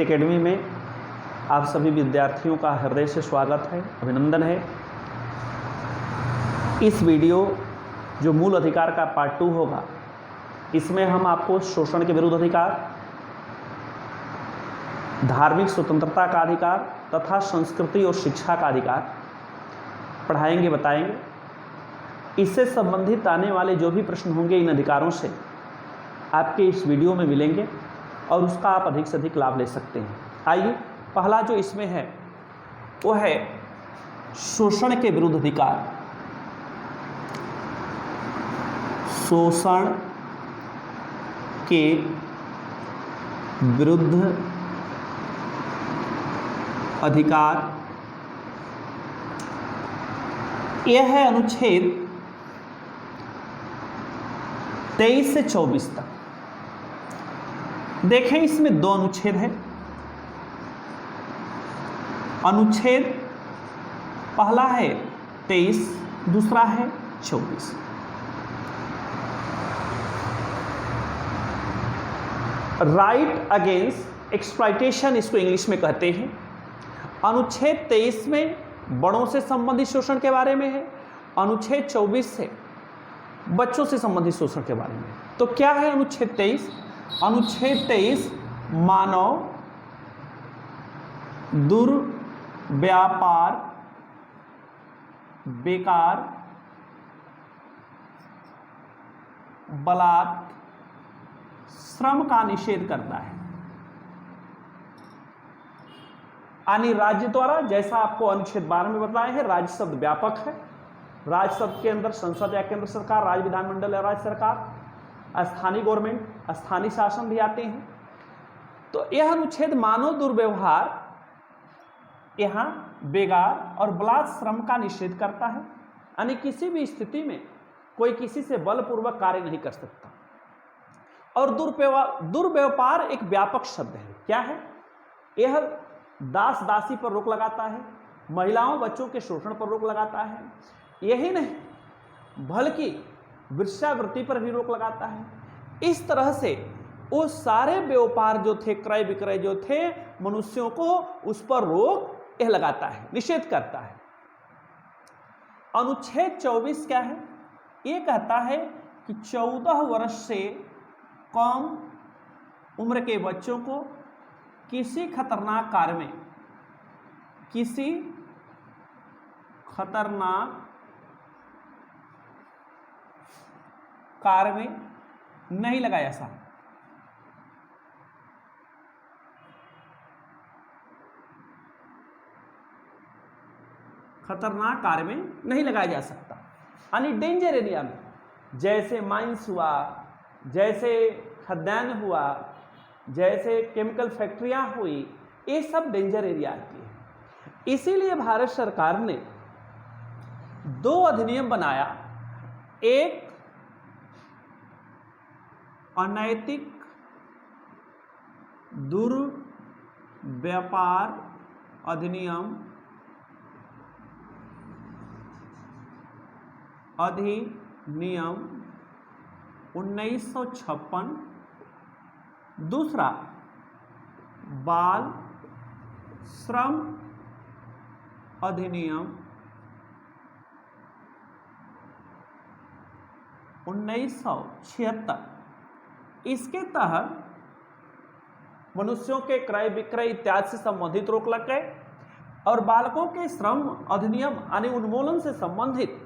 Academy में आप सभी विद्यार्थियों का हृदय से स्वागत है, अभिनंदन है। इस वीडियो जो मूल अधिकार का पार्ट 2 होगा, इसमें हम आपको शोषण के विरुद्ध अधिकार, धार्मिक स्वतंत्रता का अधिकार तथा संस्कृति और शिक्षा का अधिकार पढ़ाएंगे, बताएंगे। इससे संबंधित आने वाले जो भी प्रश्न होंगे इन अधिकारों से आपके इस वीडियो में मिलेंगे और उसका आप अधिक से अधिक लाभ ले सकते हैं। आइए, पहला जो इसमें है वो है शोषण के विरुद्ध अधिकार। शोषण के विरुद्ध अधिकार, यह है अनुच्छेद 23 से 24 तक। देखें, इसमें दो अनुच्छेद हैं। अनुच्छेद पहला है 23, दूसरा है 24। राइट अगेंस्ट एक्सप्लॉयटेशन इसको इंग्लिश में कहते हैं। अनुच्छेद 23 में बड़ों से संबंधित शोषण के बारे में है, अनुच्छेद 24 से बच्चों से संबंधित शोषण के बारे में। तो क्या है अनुच्छेद 23? अनुच्छेद 23 मानव दुर्व्यापार, बेकार, बलात्, श्रम का निषेध करता है। यानी राज्य द्वारा, जैसा आपको अनुच्छेद 12 में बताया है, राज्य शब्द व्यापक है। राज्य शब्द के अंदर संसद या केंद्र सरकार, राज्य विधानमंडल या राज्य सरकार, स्थानीय गवर्नमेंट, स्थानीय शासन भी आते हैं। तो यह अनुच्छेद मानव दुर्व्यवहार, यहां बेगार और बलात् श्रम का निषेध करता है। यानी किसी भी स्थिति में कोई किसी से बलपूर्वक कार्य नहीं कर सकता। और दुर्व्यापार एक व्यापक शब्द है। क्या है? यह दास दासी पर रोक लगाता है, महिलाओं बच्चों के शोषण पर रोक लगाता है। यही नहीं, बल्कि वेश्यावृत्ति पर भी रोक लगाता है। इस तरह से वो सारे व्यापार जो थे, क्रय विक्रय जो थे, मनुष्यों को उस पर रोक यह लगाता है, निषेध करता है। अनुच्छेद 24 क्या है? ये कहता है कि 14 वर्ष से कम उम्र के बच्चों को किसी खतरनाक कार्य में, किसी खतरनाक कार्य में नहीं लगाया जा सकता। खतरनाक कार्य में नहीं लगाया जा सकता, यानी डेंजर एरिया में, जैसे माइंस हुआ, जैसे खदान हुआ, जैसे केमिकल फैक्ट्रियां हुई, ये सब डेंजर एरिया आती है। इसीलिए भारत सरकार ने 2 अधिनियम बनाया। एक अनैतिक दुर्व्यापार अधिनियम 1956, दूसरा बाल श्रम अधिनियम 1976। इसके तहत मनुष्यों के क्रय विक्रय इत्यादि से संबंधित रोक लग गए और बालकों के श्रम अधिनियम यानी उन्मूलन से संबंधित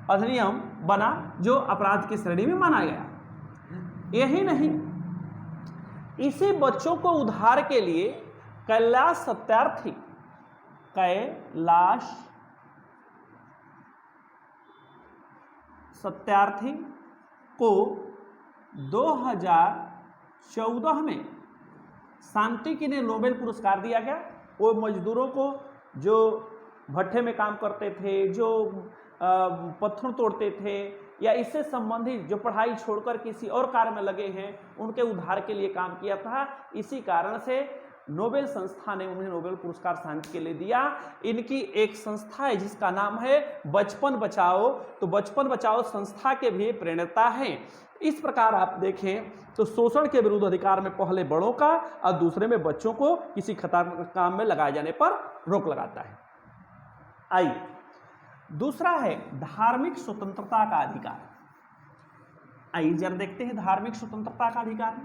अधिनियम बना, जो अपराध की श्रेणी में माना गया। यही नहीं, इसी बच्चों को उद्धार के लिए कैलाश सत्यार्थी को 2014 में शांति के लिए नोबेल पुरस्कार दिया गया। वो मजदूरों को जो भट्ठे में काम करते थे, जो पत्थर तोड़ते थे, या इससे संबंधित जो पढ़ाई छोड़कर किसी और कार्य में लगे हैं, उनके उद्धार के लिए काम किया था। इसी कारण से नोबेल संस्था ने उन्हें नोबेल पुरस्कार शांति के लिए दिया। इनकी एक संस्था है जिसका नाम है बचपन बचाओ, तो बचपन बचाओ संस्था के भी प्रणेता हैं। इस प्रकार आप देखें तो शोषण के विरुद्ध अधिकार में पहले बड़ों का और दूसरे में बच्चों को किसी खतरनाक काम में लगाए जाने पर रोक लगाता है। आइए दूसरा है धार्मिक स्वतंत्रता का अधिकार। आइए जरा देखते हैं धार्मिक स्वतंत्रता का अधिकार।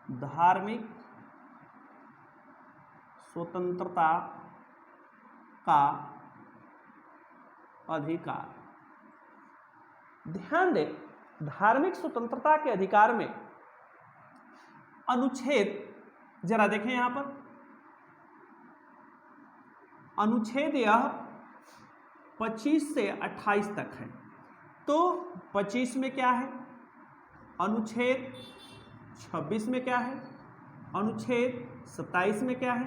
धार्मिक स्वतंत्रता का अधिकार, ध्यान दें धार्मिक स्वतंत्रता के अधिकार में अनुच्छेद जरा देखें यहां पर, अनुच्छेद यह 25 से 28 तक है। तो 25 में क्या है, अनुच्छेद 26 में क्या है, अनुच्छेद 27 में क्या है,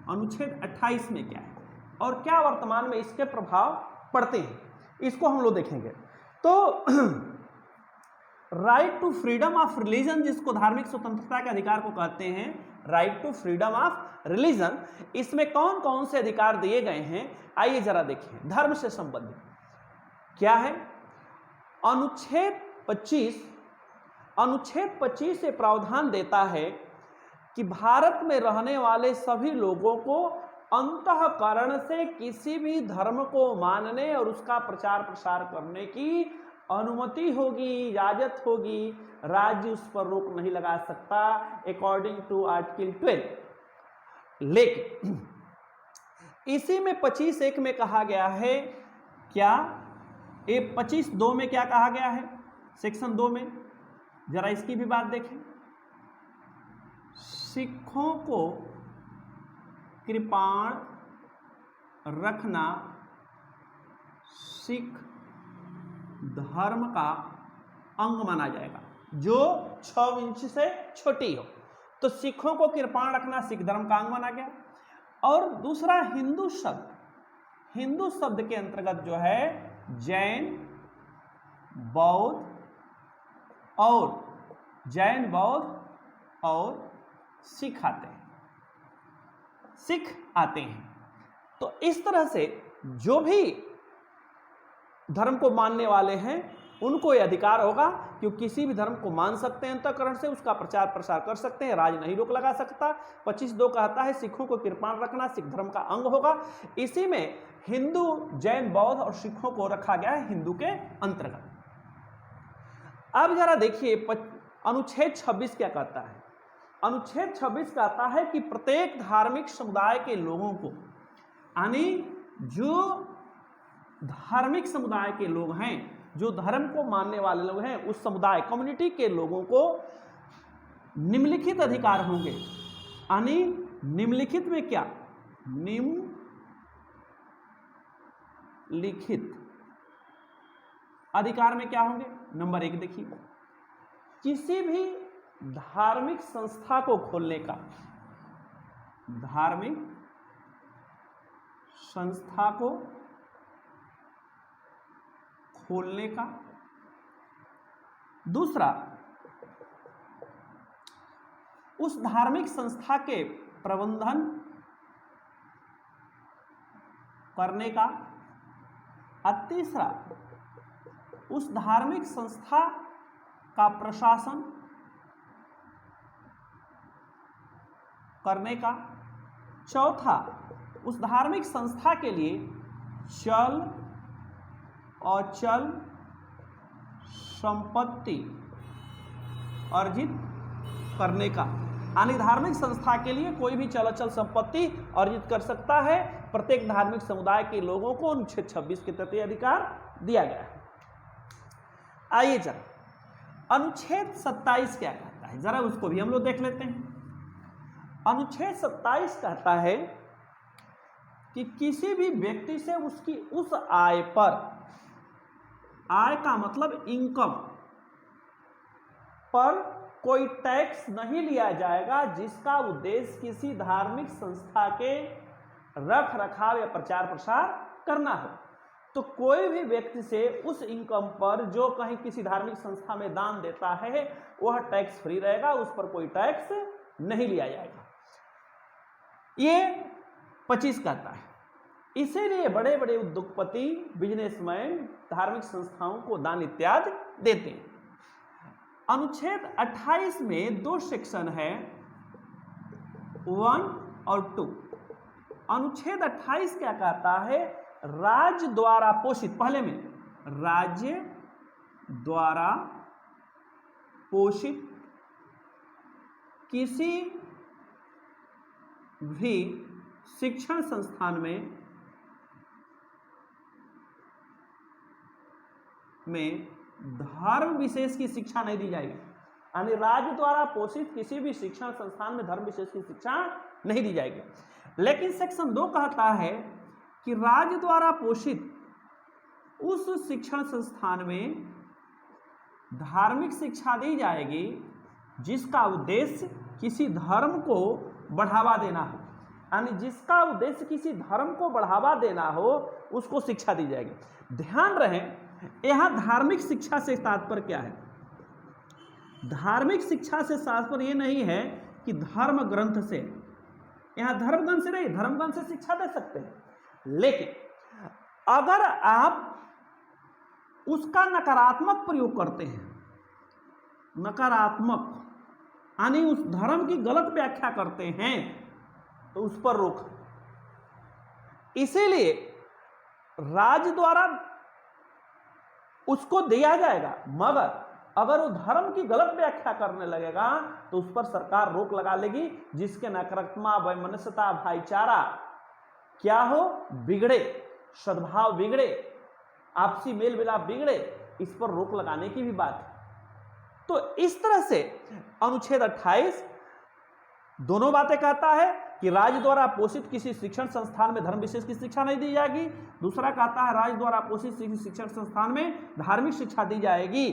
अनुच्छेद 28 में क्या है और क्या वर्तमान में इसके प्रभाव पड़ते हैं, इसको हम लोग देखेंगे। तो right to freedom of religion, जिसको धार्मिक स्वतंत्रता के अधिकार को कहते हैं, right to freedom of religion, इसमें कौन कौन से अधिकार दिए गए हैं आइए जरा देखें। धर्म से संबंधित क्या है, अनुच्छेद 25 से प्रावधान देता है कि भारत में रहने वाले सभी लोगों को अंतःकरण से किसी भी धर्म को मानने और उसका प्रचार प्रसार करने की अनुमति होगी, इजाजत होगी, राज्य उस पर रोक नहीं लगा सकता अकॉर्डिंग टू आर्टिकल 12। लेकिन इसी में 25(1) में कहा गया है क्या, ये 25(2) में क्या कहा गया है, सेक्शन 2 में जरा इसकी भी बात देखें। सिखों को कृपाण रखना सिख धर्म का अंग माना जाएगा जो 6 इंच से छोटी हो, तो सिखों को कृपाण रखना सिख धर्म का अंग माना गया। और दूसरा हिंदू शब्द के अंतर्गत जो है जैन बौद्ध और सिख आते हैं। तो इस तरह से जो भी धर्म को मानने वाले हैं उनको यह अधिकार होगा कि किसी भी धर्म को मान सकते हैं, अंतःकरण से उसका प्रचार प्रसार कर सकते हैं, राज नहीं रोक लगा सकता। 25(2) कहता है सिखों को कृपाण रखना सिख धर्म का अंग होगा। इसी में हिंदू, जैन, बौद्ध और सिखों को रखा गया है हिंदू के अंतर्गत। अब जरा देखिए अनुच्छेद 26 क्या कहता है। अनुच्छेद 26 कहता है कि प्रत्येक धार्मिक समुदाय के लोगों को, यानी जो धार्मिक समुदाय के लोग हैं, जो धर्म को मानने वाले लोग हैं, उस समुदाय कम्युनिटी के लोगों को निम्नलिखित अधिकार होंगे। यानी निम्नलिखित में क्या, निम्नलिखित अधिकार में क्या होंगे। नंबर 1 देखिए, किसी भी धार्मिक संस्था को खोलने का, धार्मिक संस्था को खोलने का। दूसरा, उस धार्मिक संस्था के प्रबंधन करने का। और तीसरा, उस धार्मिक संस्था का प्रशासन करने का। चौथा, उस धार्मिक संस्था के लिए चल अचल संपत्ति अर्जित करने का। यानी धार्मिक संस्था के लिए कोई भी चल अचल संपत्ति अर्जित कर सकता है। प्रत्येक धार्मिक समुदाय के लोगों को अनुच्छेद 26 के तहत अधिकार दिया गया है। आइए जरा अनुच्छेद 27 क्या कहता है, जरा उसको भी हम लोग देख लेते हैं। अनुच्छेद 27 कहता है कि किसी भी व्यक्ति से उसकी उस आय पर, आय का मतलब इनकम पर, कोई टैक्स नहीं लिया जाएगा जिसका उद्देश्य किसी धार्मिक संस्था के रख रखाव या प्रचार प्रसार करना हो। तो कोई भी व्यक्ति से उस इनकम पर जो कहीं किसी धार्मिक संस्था में दान देता है वह टैक्स फ्री रहेगा, उस पर कोई टैक्स नहीं लिया जाएगा। ये 25 कहता है। इसीलिए बड़े बड़े उद्योगपति, बिजनेसमैन धार्मिक संस्थाओं को दान इत्यादि देते हैं। अनुच्छेद 28 में 2 सेक्शन है, 1 और 2। अनुच्छेद 28 क्या कहता है? राज्य द्वारा पोषित, पहले में राज्य द्वारा पोषित किसी भी शिक्षण संस्थान में धर्म विशेष की शिक्षा नहीं दी जाएगी। यानी राज्य द्वारा पोषित किसी भी शिक्षण संस्थान में धर्म विशेष की शिक्षा नहीं दी जाएगी। लेकिन सेक्शन 2 कहता है कि राज्य द्वारा पोषित उस शिक्षण संस्थान में धार्मिक शिक्षा दी जाएगी जिसका उद्देश्य किसी धर्म को बढ़ावा देना हो। यानी जिसका उद्देश्य किसी धर्म को बढ़ावा देना हो उसको शिक्षा दी जाएगी। ध्यान रहे, यहां धार्मिक शिक्षा से तात्पर्य क्या है? धार्मिक शिक्षा से तात्पर्य ये नहीं है कि धर्म ग्रंथ से, यहां धर्म ग्रंथ से नहीं, धर्म ग्रंथ से शिक्षा दे सकते हैं, लेकिन अगर आप उसका नकारात्मक प्रयोग करते हैं, नकारात्मक यानी उस धर्म की गलत व्याख्या करते हैं, तो उस पर रोक। इसीलिए राज्य द्वारा उसको दिया जाएगा, मगर अगर वो धर्म की गलत व्याख्या करने लगेगा तो उस पर सरकार रोक लगा लेगी, जिसके नकारात्मक वैमनस्यता, भाईचारा क्या हो, बिगड़े, सद्भाव बिगड़े, आपसी मेल मिलाप बिगड़े, इस पर रोक लगाने की भी बात है। तो इस तरह से अनुच्छेद 28 दोनों बातें कहता है कि राज्य द्वारा पोषित किसी शिक्षण संस्थान में धर्म विशेष की शिक्षा नहीं दी जाएगी। दूसरा कहता है राज्य द्वारा पोषित किसी शिक्षण संस्थान में धार्मिक शिक्षा दी जाएगी,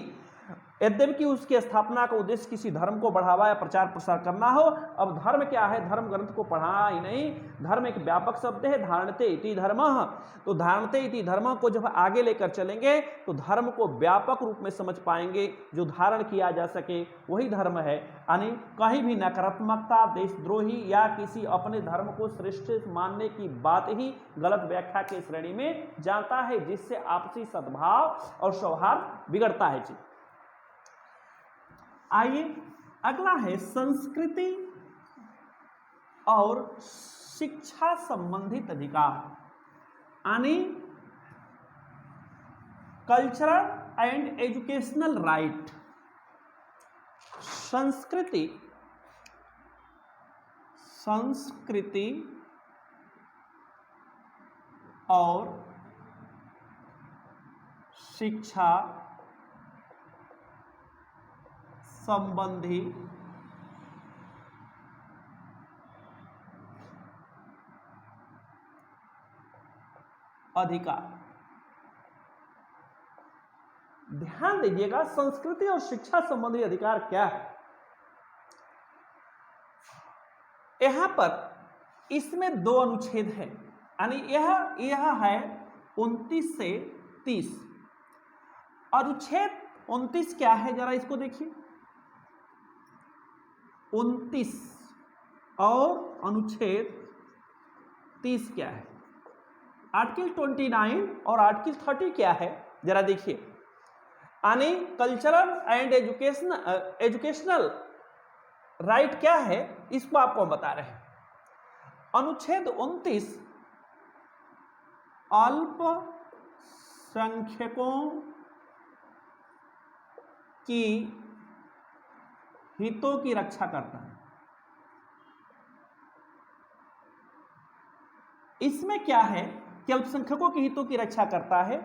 यद्यपि उसकी स्थापना का उद्देश्य किसी धर्म को बढ़ावा या प्रचार प्रसार करना हो। अब धर्म क्या है? धर्म ग्रंथ को पढ़ाना ही नहीं, धर्म एक व्यापक शब्द है, धारणते इति धर्मः। तो धारणते इति धर्मः को जब आगे लेकर चलेंगे तो धर्म को व्यापक रूप में समझ पाएंगे, जो धारण किया जा सके वही धर्म है। यानी कहीं भी नकारात्मकता, देशद्रोही या किसी अपने धर्म को श्रेष्ठ मानने की बात ही गलत व्याख्या की श्रेणी में जाता है, जिससे आपसी सद्भाव और सौहार्द बिगड़ता है। जी आइए अगला है संस्कृति और शिक्षा संबंधित अधिकार, यानी कल्चरल एंड एजुकेशनल राइट। संस्कृति और शिक्षा संबंधी अधिकार। ध्यान दीजिएगा, संस्कृति और शिक्षा संबंधी अधिकार क्या है। यहां पर इसमें 2 अनुच्छेद हैं, यानी यह है 29 से 30। अनुच्छेद 29 क्या है, जरा इसको देखिए। 29 और अनुच्छेद 30 क्या है? आर्टिकल 29 और आर्टिकल 30 क्या है, जरा देखिए। यानी कल्चरल एंड एजुकेशनल राइट क्या है, इसको आपको हम बता रहे हैं। अनुच्छेद 29 अल्पसंख्यकों की हितों की रक्षा करता है। इसमें क्या है कि अल्पसंख्यकों के हितों की रक्षा करता है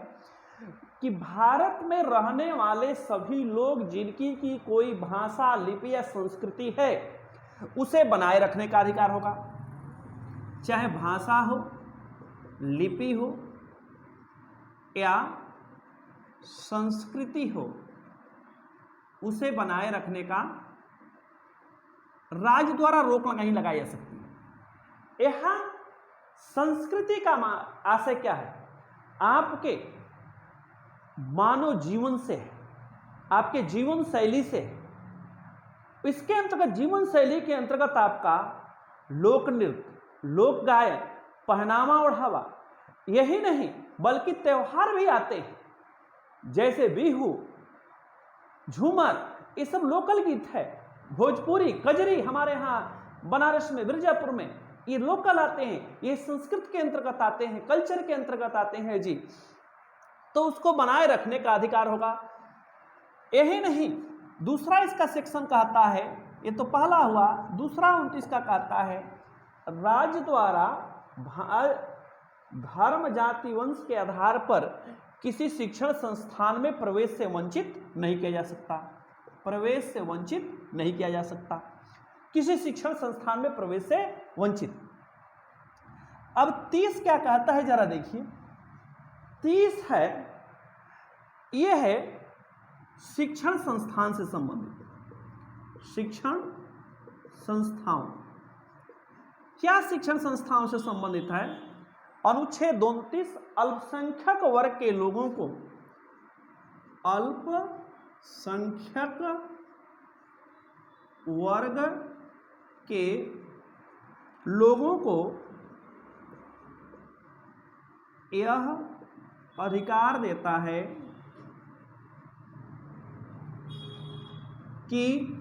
कि भारत में रहने वाले सभी लोग जिनकी की कोई भाषा, लिपि या संस्कृति है, उसे बनाए रखने का अधिकार होगा। चाहे भाषा हो, लिपि हो या संस्कृति हो, उसे बनाए रखने का राज्य द्वारा रोक नहीं लगाई जा सकती। यहां संस्कृति का आशय क्या है? आपके मानव जीवन से है, आपके जीवन शैली से है। इसके अंतर्गत, जीवन शैली के अंतर्गत आपका लोक नृत्य, लोक गायन, पहनावा ओढ़ावा, यही नहीं बल्कि त्योहार भी आते हैं, जैसे बिहू, झूमर, ये सब लोकल गीत है। भोजपुरी, कजरी हमारे यहाँ बनारस में, मिर्जापुर में, ये लोकल आते हैं, ये संस्कृत के अंतर्गत आते हैं, कल्चर के अंतर्गत आते हैं जी। तो उसको बनाए रखने का अधिकार होगा। यही नहीं, दूसरा इसका सेक्शन कहता है, ये तो पहला हुआ, दूसरा 29 का कहता है, राज्य द्वारा धर्म, जाति, वंश के आधार पर किसी शिक्षण संस्थान में प्रवेश से वंचित नहीं किया जा सकता। प्रवेश से वंचित नहीं किया जा सकता, किसी शिक्षण संस्थान में प्रवेश से वंचित। अब 30 क्या कहता है जरा देखिए। 30 है, यह है शिक्षण संस्थान से संबंधित। शिक्षण संस्थाओं, क्या शिक्षण संस्थाओं से संबंधित है? अनुच्छेद 29 अल्पसंख्यक वर्ग के लोगों को, अल्पसंख्यक वर्ग के लोगों को यह अधिकार देता है कि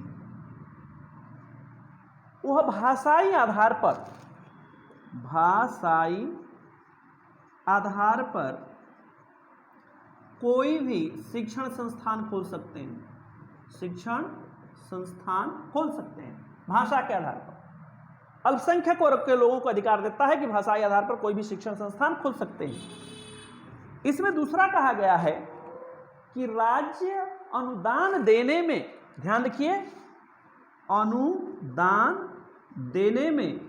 वह भाषाई आधार पर कोई भी शिक्षण संस्थान खोल सकते हैं। शिक्षण संस्थान खोल सकते हैं भाषा के आधार पर। अल्पसंख्यक वर्ग के लोगों को अधिकार देता है कि भाषाई आधार पर कोई भी शिक्षण संस्थान खोल सकते हैं। इसमें दूसरा कहा गया है कि राज्य अनुदान देने में, ध्यान रखिए, अनुदान देने में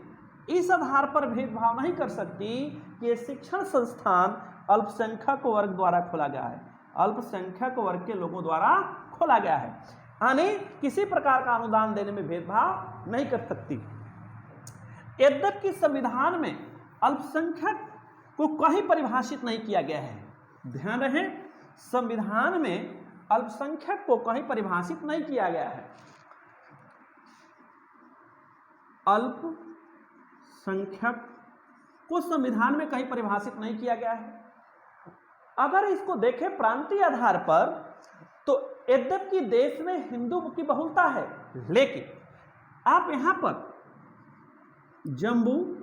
इस आधार पर भेदभाव नहीं कर सकती कि ये शिक्षण संस्थान अल्पसंख्यक वर्ग द्वारा खोला गया है, अल्पसंख्यक वर्ग के लोगों द्वारा खोला गया है, यानी किसी प्रकार का अनुदान देने में भेदभाव नहीं कर सकती। यद्यपि संविधान में अल्पसंख्यक को कहीं परिभाषित नहीं किया गया है, ध्यान रहे, संविधान में अल्पसंख्यक को कहीं परिभाषित नहीं किया गया है। अल्पसंख्यक को संविधान में कहीं परिभाषित नहीं किया गया है। अगर इसको देखें प्रांतीय आधार पर, तो यद्यपि देश में हिंदू की बहुलता है, लेकिन आप यहां पर जम्मू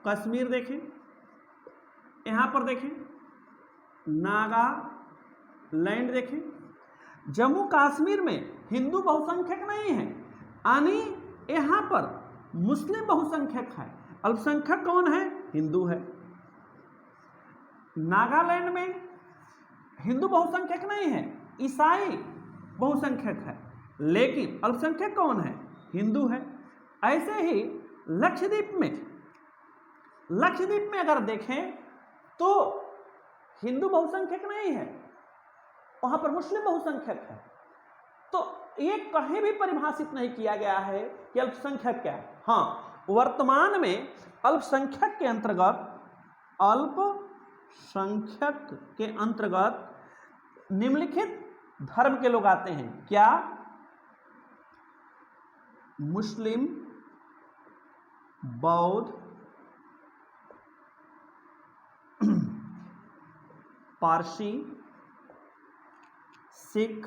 कश्मीर देखें, यहां पर देखें नागालैंड देखें, जम्मू कश्मीर में हिंदू बहुसंख्यक नहीं है, यानी यहां पर मुस्लिम बहुसंख्यक है। अल्पसंख्यक कौन है? हिंदू है। नागालैंड में हिंदू बहुसंख्यक नहीं है, ईसाई बहुसंख्यक है, लेकिन अल्पसंख्यक कौन है? हिंदू है। ऐसे ही लक्षद्वीप में अगर देखें तो हिंदू बहुसंख्यक नहीं है, वहां पर मुस्लिम बहुसंख्यक है। तो ये कहीं भी परिभाषित नहीं किया गया है कि अल्पसंख्यक क्या है। हाँ, वर्तमान में अल्पसंख्यक के अंतर्गत निम्नलिखित धर्म के लोग आते हैं। क्या? मुस्लिम, बौद्ध, पारसी, सिख,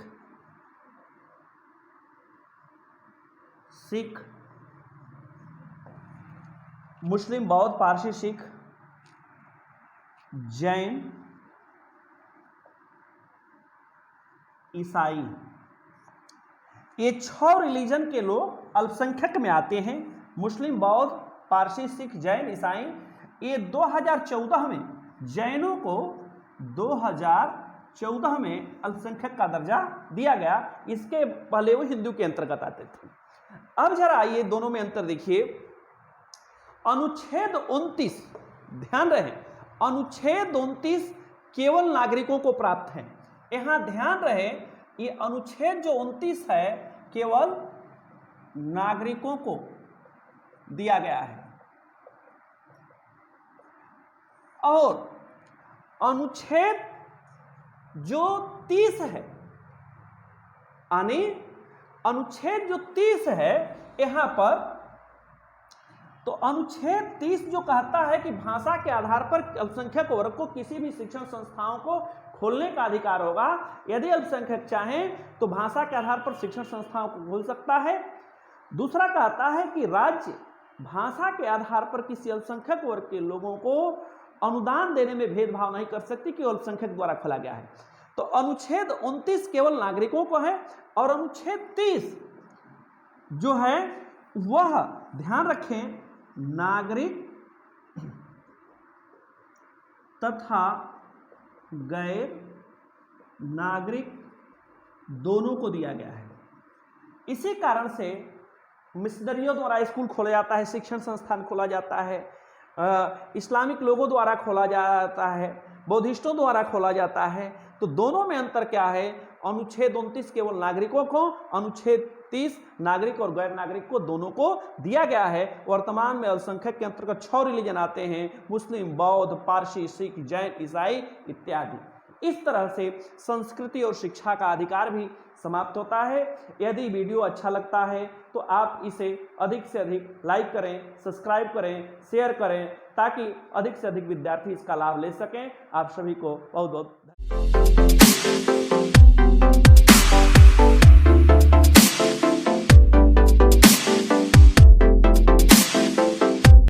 मुस्लिम, बौद्ध, पारसी, सिख, जैन, ईसाई, ये 6 रिलीजन के लोग अल्पसंख्यक में आते हैं। मुस्लिम, बौद्ध, पारसी, सिख, जैन, ईसाई। ये 2014 में जैनों को 2014 में अल्पसंख्यक का दर्जा दिया गया। इसके पहले वो हिंदू के अंतर्गत आते थे। अब जरा आइए दोनों में अंतर देखिए। अनुच्छेद 29, ध्यान रहे, अनुच्छेद 29 केवल नागरिकों को प्राप्त है। यहां ध्यान रहे, ये अनुच्छेद जो 29 है केवल नागरिकों को दिया गया है। और अनुच्छेद जो 30 है, यानी अनुच्छेद जो 30 है यहां पर, तो अनुच्छेद 30 जो कहता है कि भाषा के आधार पर अल्पसंख्यक वर्ग को किसी भी शिक्षण संस्थाओं को खोलने का अधिकार होगा। यदि अल्पसंख्यक चाहें तो भाषा के आधार पर शिक्षण संस्थाओं को खोल सकता है। दूसरा कहता है कि राज्य भाषा के आधार पर किसी अल्पसंख्यक वर्ग के लोगों को अनुदान देने में भेदभाव नहीं कर सकती कि अल्पसंख्यक द्वारा खोला गया है। तो अनुच्छेद 29 केवल नागरिकों को है और अनुच्छेद 30 जो है वह, ध्यान रखें, नागरिक तथा गैर नागरिक दोनों को दिया गया है। इसी कारण से मिशनरियों द्वारा स्कूल खोला जाता है, शिक्षण संस्थान खोला जाता है, इस्लामिक लोगों द्वारा खोला जाता है, बौद्धिस्टों द्वारा खोला जाता है। तो दोनों में अंतर क्या है? अनुच्छेद 29 केवल नागरिकों को, अनुच्छेद 30 नागरिक और गैर नागरिक को दोनों को दिया गया है। वर्तमान में अल्पसंख्यक के अंतर्गत 6 रिलीजन आते हैं, मुस्लिम, बौद्ध, पारसी, सिख, जैन, ईसाई इत्यादि। इस तरह से संस्कृति और शिक्षा का अधिकार भी समाप्त होता है। यदि वीडियो अच्छा लगता है तो आप इसे अधिक से अधिक लाइक करें, सब्सक्राइब करें, शेयर करें, ताकि अधिक से अधिक विद्यार्थी इसका लाभ ले सकें। आप सभी को बहुत बहुत धन्यवाद।